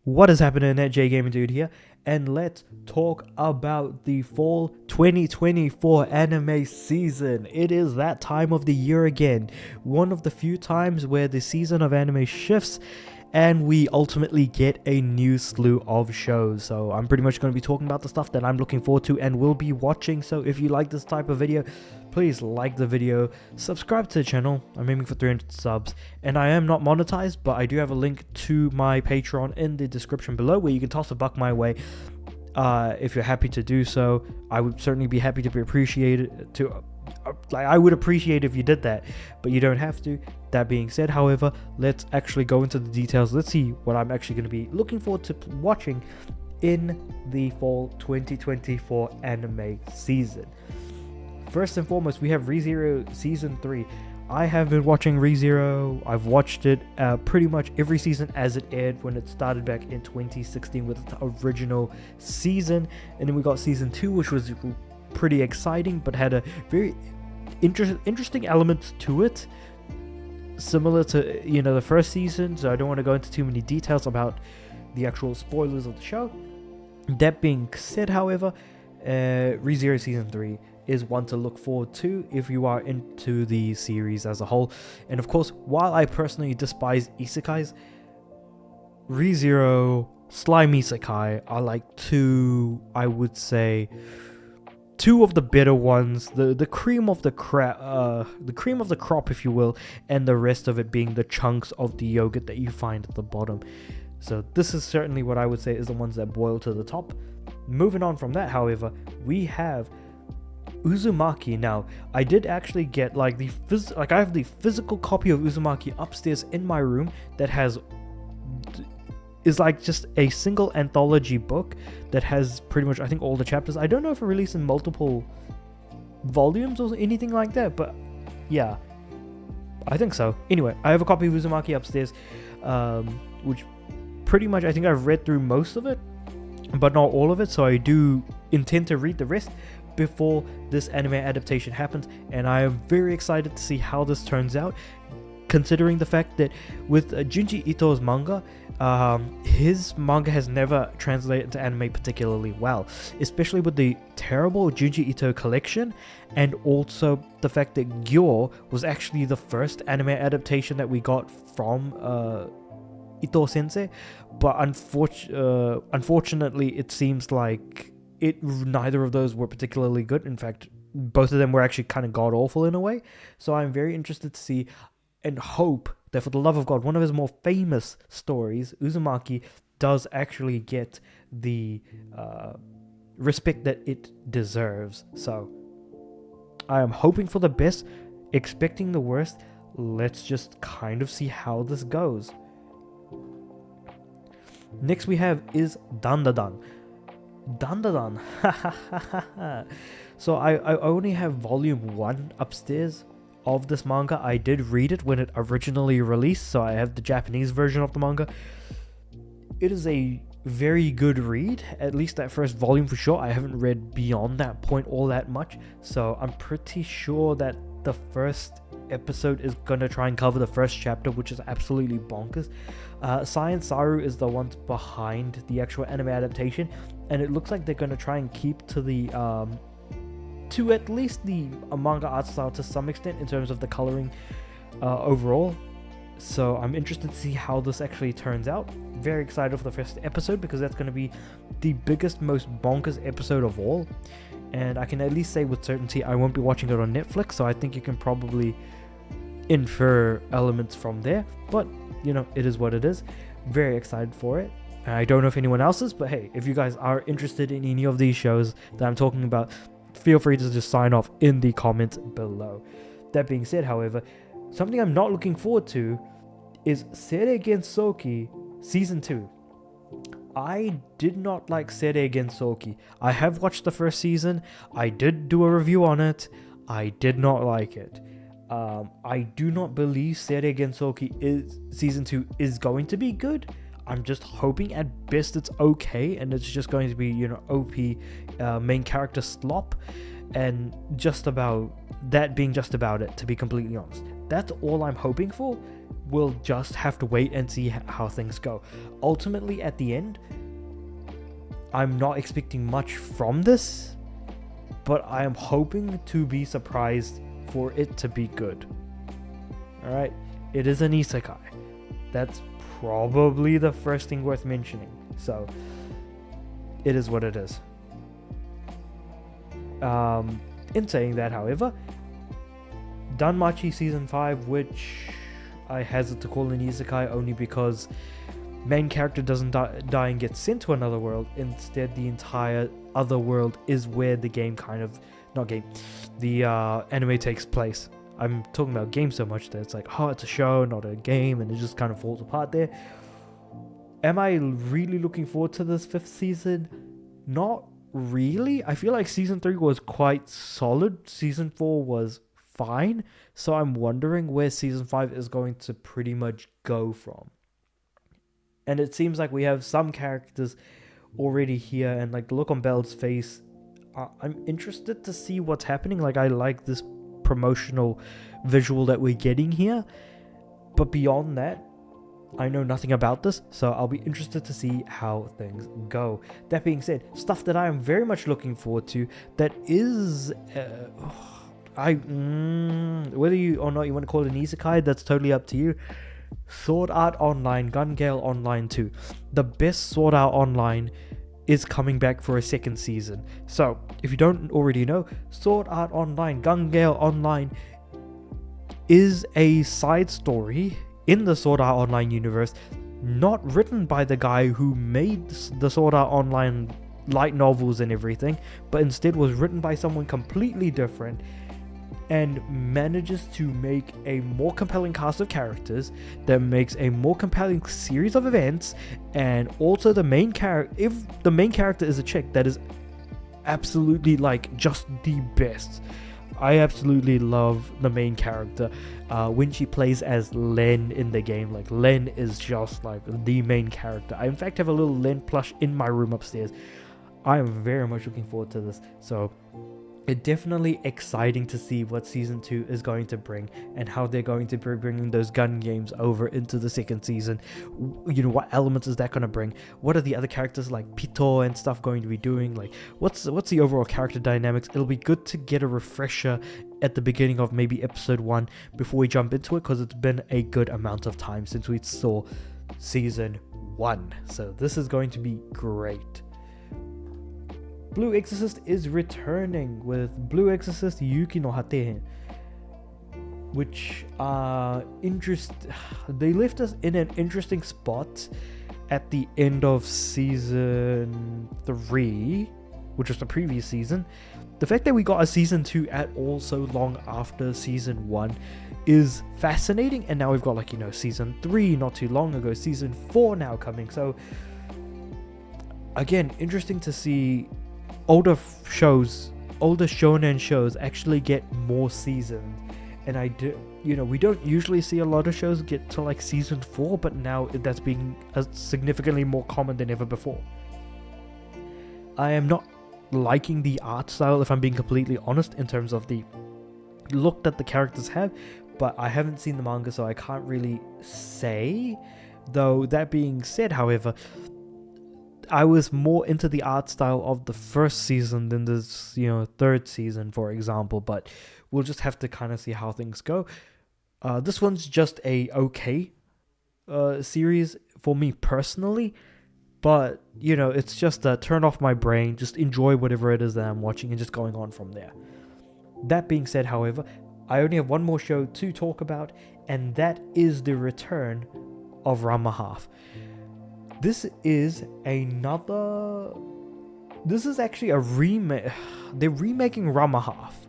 What is happening at J Gaming Dude here, and let's talk about the fall 2024 anime season. It is that time of the year again, one of the few times where the season of anime shifts and we ultimately get a new slew of shows. So I'm pretty much going to be talking about the stuff that I'm looking forward to and will be watching. So if you like this type of video, please like the video, subscribe to the channel. I'm aiming for 300 subs, and I am not monetized, but I do have a link to my Patreon in the description below where you can toss a buck my way if you're happy to do so. I would certainly be happy to be appreciated I would appreciate if you did that, but you don't have to. That being said, however, let's actually go into the details. Let's see what I'm actually going to be looking forward to watching in the fall 2024 anime season. First and foremost, we have ReZero Season 3. I have been watching ReZero. I've watched it pretty much every season as it aired when it started back in 2016 with its original season. And then we got Season 2, which was pretty exciting, but had a very interesting elements to it, similar to the first season. So I don't want to go into too many details about the actual spoilers of the show. That being said, however, ReZero Season 3 is one to look forward to if you are into the series as a whole. And of course, while I personally despise isekais, ReZero Slime Isekai are like two of the better ones, the cream of the crop, if you will, and the rest of it being the chunks of the yogurt that you find at the bottom. So this is certainly what I would say is the ones that boil to the top. Moving on from that, however, we have Uzumaki. Now, I did actually get I have the physical copy of Uzumaki upstairs in my room that is like just a single anthology book that has pretty much, I think, all the chapters. I don't know if it released in multiple volumes or anything like that, but yeah, I think so. Anyway, I have a copy of Uzumaki upstairs, which pretty much I think I've read through most of it, but not all of it, so I do intend to read the rest before this anime adaptation happens, and I am very excited to see how this turns out, considering the fact that with Junji Ito's manga, his manga has never translated to anime particularly well, especially with the terrible Junji Ito collection, and also the fact that Gyo was actually the first anime adaptation that we got from Ito sensei, but unfortunately it seems like neither of those were particularly good. In fact, both of them were actually kind of god-awful in a way. So I'm very interested to see and hope that, for the love of God, one of his more famous stories, Uzumaki, does actually get the respect that it deserves. So I am hoping for the best, expecting the worst. Let's just kind of see how this goes. Next we have is Dandadan. Dandadan. So I only have volume 1 upstairs of this manga. I did read it when it originally released, so I have the Japanese version of the manga. It is a very good read, at least that first volume for sure. I haven't read beyond that point all that much, so I'm pretty sure that the first episode is gonna try and cover the first chapter, which is absolutely bonkers. Science Saru is the ones behind the actual anime adaptation, and it looks like they're gonna try and keep to the to at least the manga art style to some extent in terms of the coloring overall. So I'm interested to see how this actually turns out. Very excited for the first episode, because that's going to be the biggest, most bonkers episode of all. And I can at least say with certainty I won't be watching it on Netflix, so I think you can probably infer elements from there. But, it is what it is. Very excited for it. I don't know if anyone else is, but hey, if you guys are interested in any of these shows that I'm talking about, feel free to just sign off in the comments below. That being said, however, something I'm not looking forward to is Seirei Gensouki Season 2. I did not like Seirei Gensouki. I have watched the first season. I did do a review on it. I did not like it. I do not believe Seirei Gensouki Season 2 is going to be good. I'm just hoping at best it's okay, and it's just going to be, OP main character slop, and just about that being just about it, to be completely honest. That's all I'm hoping for. We'll just have to wait and see how things go. Ultimately, at the end, I'm not expecting much from this, but I am hoping to be surprised for it to be good. Alright, it is an isekai. That's probably the first thing worth mentioning. So, it is what it is. In saying that, however, Danmachi Season 5, which I hesitate to call an isekai only because main character doesn't die and get sent to another world. Instead, the entire other world is where the game the anime takes place. I'm talking about game so much that it's like, oh, it's a show, not a game, and it just kind of falls apart there. Am I really looking forward to this 5th season? Not really. I feel like Season 3 was quite solid. Season 4 was fine. So I'm wondering where Season 5 is going to pretty much go from. And it seems like we have some characters already here, and like the look on Belle's face, I'm interested to see what's happening. Like, I like this promotional visual that we're getting here, but beyond that, I know nothing about this, so I'll be interested to see how things go. That being said, stuff that I am very much looking forward to, that is whether you or not you want to call it an isekai, that's totally up to you. Sword Art Online, Gale Online 2. The best Sword Art Online is coming back for a 2nd season. So, if you don't already know, Sword Art Online, Gale Online is a side story in the Sword Art Online universe, not written by the guy who made the Sword Art Online light novels and everything, but instead was written by someone completely different, and manages to make a more compelling cast of characters that makes a more compelling series of events. And also the main character, if the main character is a chick, that is absolutely like just the best. I absolutely love the main character when she plays as Len in the game. Like, Len is just like the main character. I in fact have a little Len plush in my room upstairs. I am very much looking forward to this. So it's definitely exciting to see what Season 2 is going to bring, and how they're going to be bringing those gun games over into the 2nd season. You know, what elements is that going to bring? What are the other characters like Pito and stuff going to be doing? Like, what's the overall character dynamics? It'll be good to get a refresher at the beginning of maybe episode 1 before we jump into it, because it's been a good amount of time since we saw Season 1. So this is going to be great. Blue Exorcist is returning with Blue Exorcist Yuki no Hate, which they left us in an interesting spot at the end of Season 3, which was the previous season. The fact that we got a Season 2 at all so long after Season 1 is fascinating, and now we've got, like, you know, Season 3 not too long ago, Season 4 now coming. So again, interesting to see older shonen shows actually get more seasons. And we don't usually see a lot of shows get to like Season 4, but now that's being significantly more common than ever before. I am not liking the art style, if I'm being completely honest, in terms of the look that the characters have, but I haven't seen the manga, so I can't really say. Though that being said, however, I was more into the art style of the 1st season than this, 3rd season, for example, but we'll just have to kind of see how things go. This one's just a okay series for me personally, but, it's just a turn off my brain, just enjoy whatever it is that I'm watching and just going on from there. That being said, however, I only have one more show to talk about, and that is the return of Ranma Half. This is actually a remake. They're remaking Ranma Half,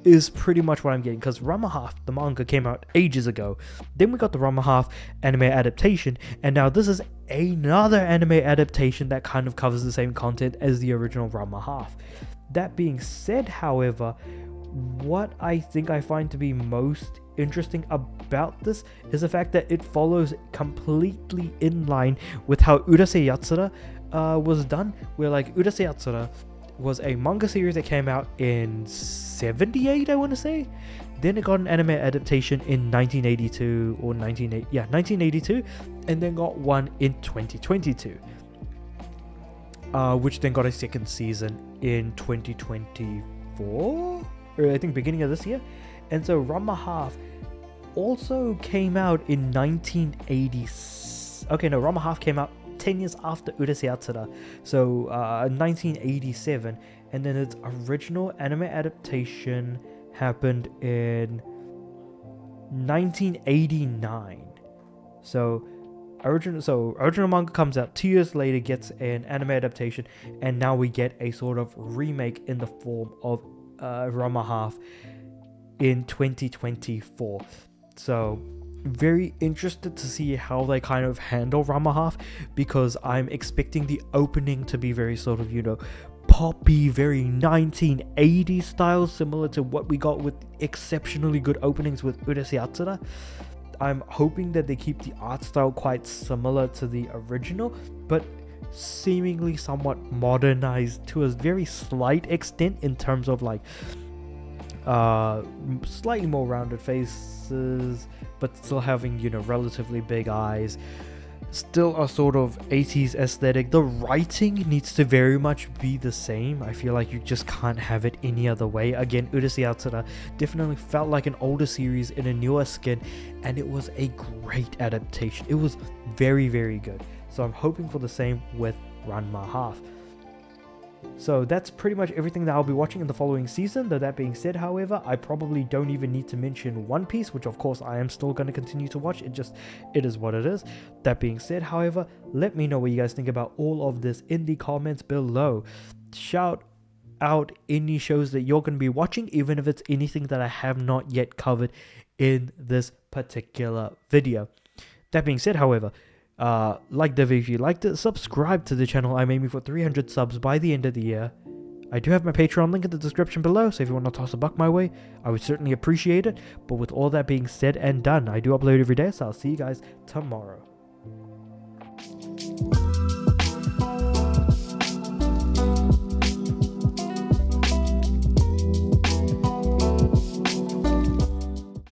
is pretty much what I'm getting, because Ranma Half, the manga, came out ages ago. Then we got the Ranma Half anime adaptation, and now this is another anime adaptation that kind of covers the same content as the original Ranma Half. That being said, however, what I think I find to be most interesting about this is the fact that it follows completely in line with how Urasei Yatsura was done, where like Urasei Yatsura was a manga series that came out in 78, I want to say. Then it got an anime adaptation in 1982 or 1982, and then got one in 2022, which then got a second season in 2024, or I think beginning of this year. And so Ranma Half also came out in 1980. Okay, no, Ranma Half came out 10 years after Urusei Yatsura, so 1987, and then its original anime adaptation happened in 1989. So original manga comes out 2 years later, gets an anime adaptation, and now we get a sort of remake in the form of Ranma Half in 2024. So very interested to see how they kind of handle Ranma Half, because I'm expecting the opening to be very sort of, poppy, very 1980s style, similar to what we got with exceptionally good openings with Urusei Yatsura. I'm hoping that they keep the art style quite similar to the original, but seemingly somewhat modernized to a very slight extent in terms of like slightly more rounded faces, but still having, relatively big eyes. Still a sort of 80s aesthetic. The writing needs to very much be the same. I feel like you just can't have it any other way. Again, Urusei Yatsura definitely felt like an older series in a newer skin, and it was a great adaptation. It was very, very good. So I'm hoping for the same with Ranma Half. So that's pretty much everything that I'll be watching in the following season. Though that being said, however, I probably don't even need to mention One Piece, which of course I am still going to continue to watch. It is what it is. That being said, however, let me know what you guys think about all of this in the comments below. Shout out any shows that you're going to be watching, even if it's anything that I have not yet covered in this particular video. That being said, however, like the video if you liked it, subscribe to the channel. I'm aiming for 300 subs by the end of the year. I do have my Patreon link in the description below, so if you want to toss a buck my way, I would certainly appreciate it. But with all that being said and done, I do upload every day, so I'll see you guys tomorrow.